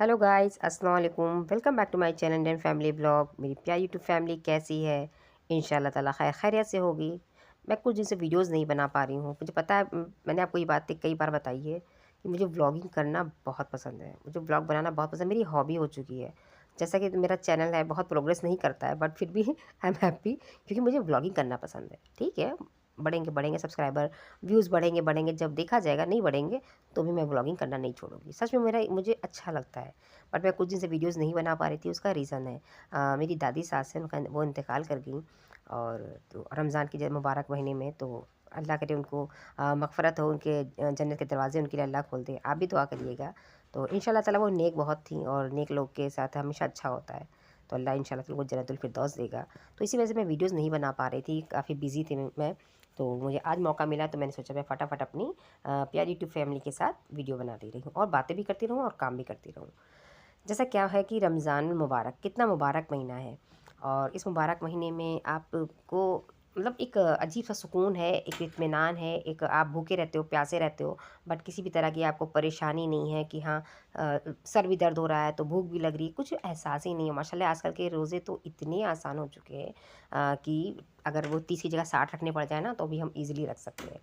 Hello guys, अस्सलाम वालेकुम। Welcome back to my channel Indian family blog. मेरी प्यारी यूट्यूब फैमिली कैसी है? इंशाल्लाह ताला खैर खैरियत से होगी। मैं कुछ दिन से वीडियोस नहीं बना पा रही हूँ। मुझे पता है, मैंने आपको ये बात कई बार बताई है कि मुझे व्लॉगिंग करना बहुत पसंद है। मुझे व्लॉग बनाना बहुत पसंद, मेरी हॉबी हो चुकी है। जैसा कि मेरा चैनल है, बहुत प्रोग्रेस नहीं करता है, बट फिर भी आई एम हैप्पी क्योंकि मुझे व्लॉगिंग करना पसंद है। ठीक है, बढ़ेंगे बढ़ेंगे सब्सक्राइबर, व्यूज़ बढ़ेंगे बढ़ेंगे, जब देखा जाएगा। नहीं बढ़ेंगे तो भी मैं व्लॉगिंग करना नहीं छोड़ूंगी। सच में मुझे अच्छा लगता है। बट मैं कुछ दिन से वीडियोज़ नहीं बना पा रही थी। उसका रीज़न है, मेरी दादी सास है, उनका वो इंतकाल कर गई। और तो रमज़ान के मुबारक महीने में, तो अल्लाह करे उनको मग़फ़रत हो, उनके जन्नत के दरवाज़े उनके लिए अल्लाह खोल दे। आप भी दुआ करिएगा। तो इंशाल्लाह ताला वो नेक बहुत थी और नेक लोग के साथ हमेशा अच्छा होता है। तो अल्लाह इंशाल्लाह ताला उनको जन्नतुल फिरदौस देगा। तो इसी वजह से मैं वीडियोज़ नहीं बना पा रही थी, काफ़ी बिज़ी थी मैं। तो मुझे आज मौका मिला तो मैंने सोचा मैं फटाफट अपनी प्यारी यूट्यूब फैमिली के साथ वीडियो बना दे रही हूँ और बातें भी करती रहूँ और काम भी करती रहूँ। जैसा क्या है कि रमज़ान मुबारक कितना मुबारक महीना है। और इस मुबारक महीने में आपको मतलब एक अजीब सा सुकून है, एक इत्मीनान है, एक आप भूखे रहते हो, प्यासे रहते हो, बट किसी भी तरह की आपको परेशानी नहीं है कि हाँ सर भी दर्द हो रहा है तो भूख भी लग रही है, कुछ एहसास ही नहीं है। माशाल्लाह आजकल के रोज़े तो इतने आसान हो चुके हैं कि अगर वो 30 की जगह 60 रखने पड़ जाए ना तो भी हम ईज़िली रख सकते हैं।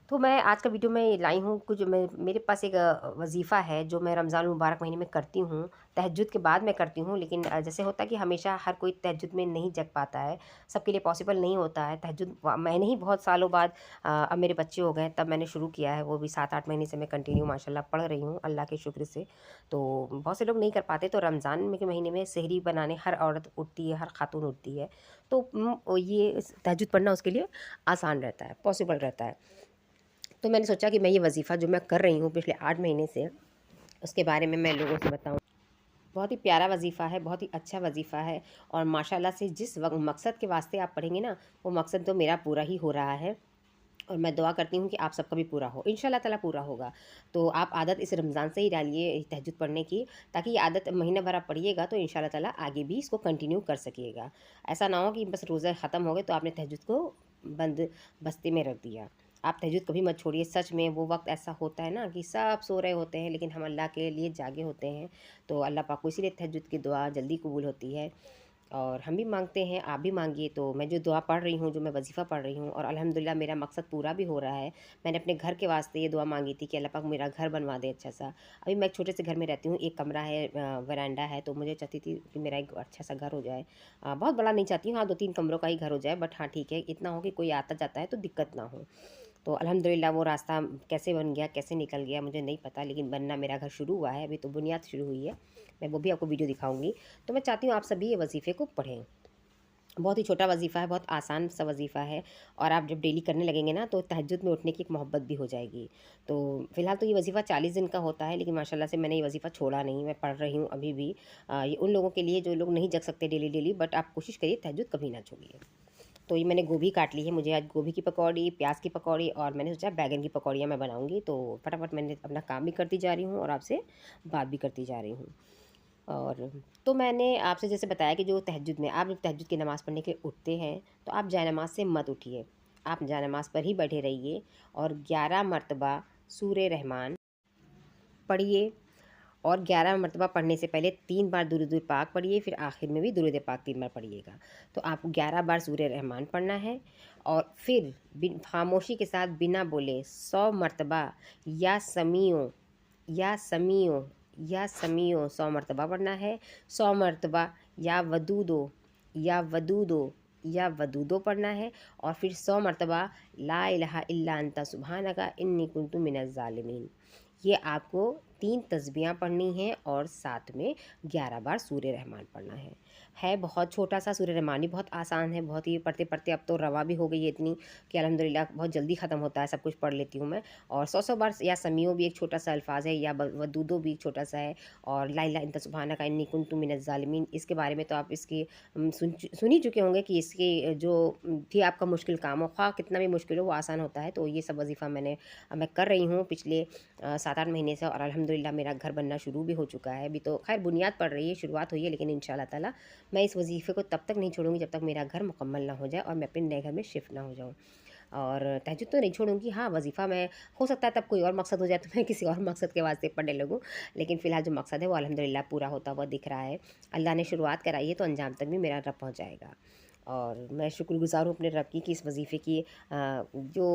तो मैं आज का वीडियो में लाई हूँ कुछ मैं मेरे पास एक वज़ीफ़ा है जो मैं रमज़ान मुबारक महीने में करती हूँ। तहज्जुद के बाद मैं करती हूँ, लेकिन जैसे होता है कि हमेशा हर कोई तहज्जुद में नहीं जग पाता है, सबके लिए पॉसिबल नहीं होता है तहज्जुद। मैंने ही बहुत सालों बाद अब मेरे बच्चे हो गए तब मैंने शुरू किया है, वो भी 7-8 महीने से मैं कंटिन्यू माशाल्लाह पढ़ रही हूँ अल्लाह के शुक्र से। तो बहुत से लोग नहीं कर पाते, तो रमज़ान में के महीने में सेहरी बनाने हर औरत उठती है, हर खातून उठती है। तो ये तहज्जुद पढ़ना उसके लिए आसान रहता है, पॉसिबल रहता है। तो मैंने सोचा कि मैं ये वज़ीफ़ा जो मैं कर रही हूँ पिछले 8 महीने से, उसके बारे में मैं लोगों से बताऊँ। बहुत ही प्यारा वज़ीफ़ा है, बहुत ही अच्छा वज़ीफ़ा है। और माशाल्लाह से जिस मकसद के वास्ते आप पढ़ेंगे ना, वो मकसद तो मेरा पूरा ही हो रहा है। और मैं दुआ करती हूँ कि आप सबका भी पूरा हो, इंशाल्लाह ताला पूरा होगा। तो आप आदत इस रमज़ान से ही डालिए तहज्जुद पढ़ने की, ताकि ये आदत महीना भर आप पढ़िएगा तो इंशाल्लाह ताला आगे भी इसको कंटिन्यू कर सकिएगा। ऐसा ना हो कि बस रोज़ा ख़त्म हो गए तो आपने तहज्जुद को बंद बस्ती में रख दिया। आप तहज्जुद कभी मत छोड़िए। सच में वो वक़्त ऐसा होता है ना कि सब सो रहे होते हैं, लेकिन हम अल्लाह के लिए जागे होते हैं। तो अल्लाह पाक को इसीलिए तहज्जुद की दुआ जल्दी कबूल होती है। और हम भी मांगते हैं, आप भी मांगिए। तो मैं जो दुआ पढ़ रही हूँ, जो मैं वज़ीफ़ा पढ़ रही हूँ, और अल्हम्दुलिल्लाह मेरा मकसद पूरा भी हो रहा है। मैंने अपने घर के वास्ते ये दुआ मांगी थी कि अल्लाह पाक मेरा घर बनवा दे अच्छा सा। अभी मैं एक छोटे से घर में रहती हूँ, एक कमरा है, वरांडा है, तो मुझे चाहती थी कि मेरा एक अच्छा सा घर हो जाए। बहुत बड़ा नहीं चाहती हूँ, हाँ 2-3 कमरों का ही घर हो जाए, बट हाँ ठीक है, इतना हो कि कोई आता जाता है तो दिक्कत ना हो। तो अल्हम्दुलिल्लाह वो रास्ता कैसे बन गया, कैसे निकल गया मुझे नहीं पता, लेकिन बनना मेरा घर शुरू हुआ है, अभी तो बुनियाद शुरू हुई है। मैं वो भी आपको वीडियो दिखाऊँगी। तो मैं चाहती हूँ आप सभी ये वज़ीफ़े को पढ़ें। बहुत ही छोटा वज़ीफ़ा है, बहुत आसान सा वज़ीफ़ा है। और आप जब डेली करने लगेंगे ना तो तहज्जुद में उठने की एक मोहब्बत भी हो जाएगी। तो फ़िलहाल तो ये वज़ीफ़ा 40 दिन का होता है, लेकिन माशाल्लाह से मैंने ये वज़ीफ़ा छोड़ा नहीं, मैं पढ़ रही हूँ अभी भी। ये उन लोगों के लिए जो लोग नहीं जग सकते डेली, बट आप कोशिश करिए तहज्जुद कभी ना छोड़िए। तो ये मैंने गोभी काट ली है, मुझे आज गोभी की पकौड़ी, प्याज की पकौड़ी, और मैंने सोचा बैंगन की पकौड़ियाँ मैं बनाऊँगी। तो फटाफट मैंने अपना काम भी करती जा रही हूँ और आपसे बात भी करती जा रही हूँ। और तो मैंने आपसे जैसे बताया कि जो तहज्जुद में आप जब तहज्जुद की नमाज़ पढ़ने के लिए उठते हैं, तो आप जायनमाज़ से मत उठिए। आप जायनमाज़ पर ही बैठे रहिए और 11 मरतबा सूरे रहमान पढ़िए। और 11 मरतबा पढ़ने से पहले 3 बार दुरूद पाक पढ़िए, फिर आखिर में भी दुरूद पाक 3 बार पढ़िएगा। तो आपको 11 बार सूरे रहमान पढ़ना है। और फिर खामोशी के साथ बिना बोले 100 मरतबा या समीओ या समीओ या समीओ 100 मरतबा पढ़ना है। 100 मरतबा या वदूदो या वदूदो या वदूदो पढ़ना है। और फिर 100 मरतबा ला इलाहा इल्ला अंता सुब्हानका इन्नी कुन्तु मिनज़ ज़ालिमीन। ये आपको 3 तस्बीहां पढ़नी हैं और साथ में 11 बार सूर्य रहमान पढ़ना है। बहुत छोटा सा सूर्य रहमान भी बहुत आसान है, बहुत ही पढ़ते-पढ़ते अब तो रवा भी हो गई है इतनी कि अल्हम्दुलिल्लाह बहुत जल्दी ख़त्म होता है, सब कुछ पढ़ लेती हूँ मैं। और 100-100 बार या समीओ भी एक छोटा-सा अल्फ़ाज़ है, या वदूदो भी एक छोटा-सा है। और ला इलाहा इल्ला सुब्हानका इन्नी कुन्तु मिनज़ ज़ालिमीन, इसके बारे में तो आप इसकी सुन ही चुके होंगे कि इसके जो भी आपका मुश्किल काम हो, ख़्वाह कितना भी मुश्किल हो, वो आसान होता है। तो ये सब वज़ीफ़ा मैं कर रही हूँ पिछले 7-8 महीने से, और अल्हम्दुलिल्लाह मेरा घर बनना शुरू भी हो चुका है। अभी तो खैर बुनियाद पड़ रही है, शुरुआत हुई है, लेकिन इंशाल्लाह ताला मैं इस वज़ीफ़े को तब तक नहीं छोड़ूंगी जब तक मेरा घर मुकम्मल ना हो जाए और मैं अपने नए घर में शिफ्ट ना हो जाऊँ। और तहज्जुद तो नहीं छोड़ूँगी, हाँ, वज़ीफ़ा मैं हो सकता है तब कोई और मकसद हो जाए तो मैं किसी और मकसद के वास्ते पढ़ने लगूँ। लेकिन फ़िलहाल जो मकसद है वो अल्हम्दुलिल्लाह पूरा होता हुआ दिख रहा है। अल्लाह ने शुरुआत कराई है तो अंजाम तक भी मेरा रब पहुँच जाएगा। और मैं शुक्रगुज़ार हूँ अपने रब की कि इस वज़ीफ़े की जो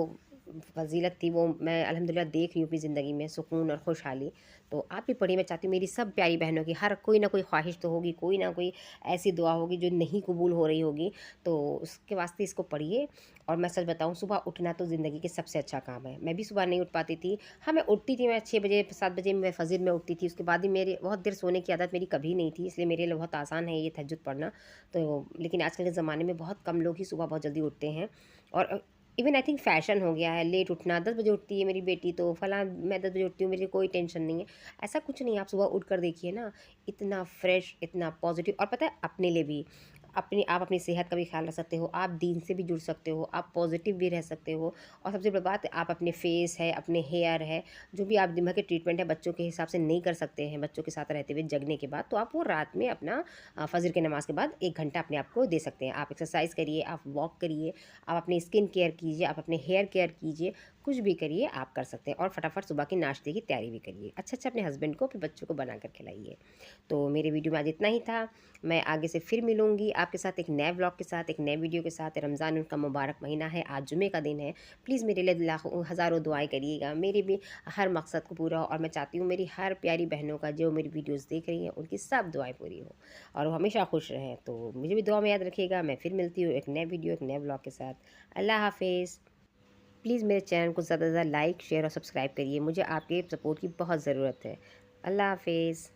फ़ज़ीलत थी वो मैं अल्हम्दुलिल्लाह देख रही हूँ अपनी ज़िंदगी में, सुकून और खुशहाली। तो आप भी पढ़िए, मैं चाहती हूँ मेरी सब प्यारी बहनों की हर कोई ना कोई ख्वाहिश तो होगी, कोई ना कोई ऐसी दुआ होगी जो नहीं कबूल हो रही होगी, तो उसके वास्ते इसको पढ़िए। और मैं सच बताऊँ, सुबह उठना तो ज़िंदगी के सबसे अच्छा काम है। मैं भी सुबह नहीं उठ पाती थी। हाँ, मैं उठती थी, मैं 6 बजे 7 बजे मैं फ़जर में उठती थी, उसके बाद भी मेरे बहुत देर सोने की आदत मेरी कभी नहीं थी, इसलिए मेरे लिए बहुत आसान है ये तहज्जुद पढ़ना। तो लेकिन आजकल के ज़माने में बहुत कम लोग ही सुबह बहुत जल्दी उठते हैं। और इवन आई थिंक फ़ैशन हो गया है लेट उठना। 10 बजे उठती है मेरी बेटी तो फलाँ, मैं 10 बजे उठती हूँ, मुझे कोई टेंशन नहीं है। ऐसा कुछ नहीं है, आप सुबह उठ कर देखिए ना, इतना फ्रेश, इतना पॉज़िटिव। और पता है अपने लिए भी, आप अपनी सेहत का भी ख़्याल रख सकते हो, आप दीन से भी जुड़ सकते हो, आप पॉज़िटिव भी रह सकते हो। और सबसे बड़ी बात, आप अपने फेस है, अपने हेयर है, जो भी आप दिन भर के ट्रीटमेंट है बच्चों के हिसाब से नहीं कर सकते हैं, बच्चों के साथ रहते हुए जगने के बाद, तो आप वो रात में अपना फ़जर की नमाज़ के बाद 1 घंटा अपने आप को दे सकते हैं। आप एक्सरसाइज़ करिए, आप वॉक करिए, आप अपनी स्किन केयर कीजिए, आप अपने हेयर केयर कीजिए, कुछ भी करिए आप कर सकते हैं। और फटाफट सुबह के नाश्ते की तैयारी भी करिए। अच्छा-अच्छा अपने हस्बैंड को, अपने बच्चों को बनाकर खिलाइए। तो मेरे वीडियो में आज इतना ही था। मैं आगे से फिर मिलूँगी आपके साथ एक नए व्लॉग के साथ, एक नए वीडियो के साथ। रमज़ान उनका मुबारक महीना है, आज जुमे का दिन है। प्लीज़ मेरे लिए लाखों हज़ारों दुआएँ करिएगा। मेरे भी हर मकसद को पूरा हो, और मैं चाहती हूँ मेरी हर प्यारी बहनों का, जो मेरी वीडियोज़ देख रही हैं, उनकी सब दुआएँ पूरी हो और वो हमेशा खुश रहें। तो मुझे भी दुआ में याद रखिएगा। मैं फिर मिलती हूँ एक नए वीडियो, एक नए व्लॉग के साथ। अल्लाह हाफ़िज़। प्लीज़ मेरे चैनल को ज़्यादा से ज़्यादा लाइक, शेयर और सब्सक्राइब करिए। मुझे आपके सपोर्ट की बहुत ज़रूरत है। अल्लाह हाफ़िज़।